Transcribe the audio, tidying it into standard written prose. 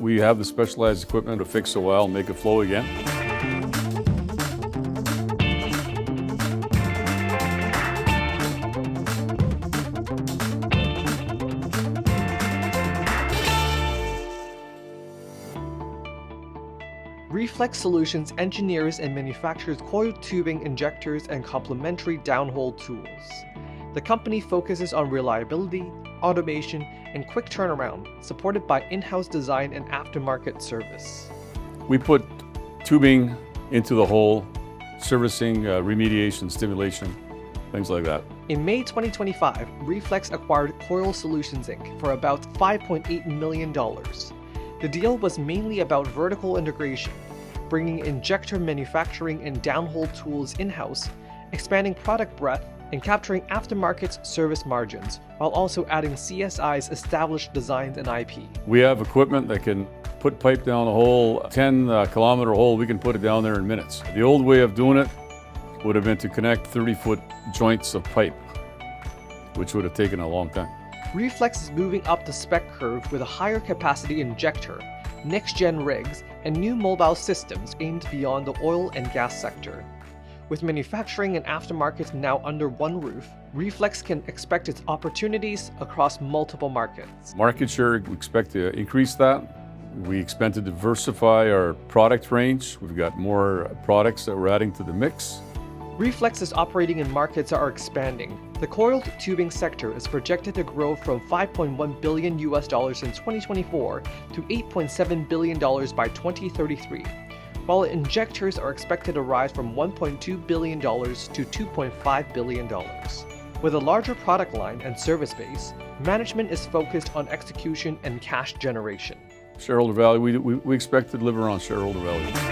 We have the specialized equipment to fix the well and make it flow again. Reeflex Solutions engineers and manufactures coiled tubing injectors and complementary downhole tools. The company focuses on reliability, automation, and quick turnaround, supported by in-house design and aftermarket service. We put tubing into the hole, servicing, remediation, stimulation, things like that. In May 2025, Reeflex acquired Coiled Solutions Inc. for about $5.8 million. The deal was mainly about vertical integration, bringing injector manufacturing and downhole tools in-house, expanding product breadth, and capturing aftermarket service margins, while also adding CSI's established designs and IP. We have equipment that can put pipe down a hole, 10-kilometer hole, we can put it down there in minutes. The old way of doing it would have been to connect 30-foot joints of pipe, which would have taken a long time. Reeflex is moving up the spec curve with a higher capacity injector, next-gen rigs, and new mobile systems aimed beyond the oil and gas sector. With manufacturing and aftermarket now under one roof, Reeflex can expect its opportunities across multiple markets. Market share, we expect to increase that. We expect to diversify our product range. We've got more products that we're adding to the mix. Reeflex is operating in markets that are expanding. The coiled tubing sector is projected to grow from $5.1 billion in 2024 to $8.7 billion by 2033, while injectors are expected to rise from $1.2 billion to $2.5 billion. With a larger product line and service base, management is focused on execution and cash generation. Shareholder value, we expect to deliver on shareholder value.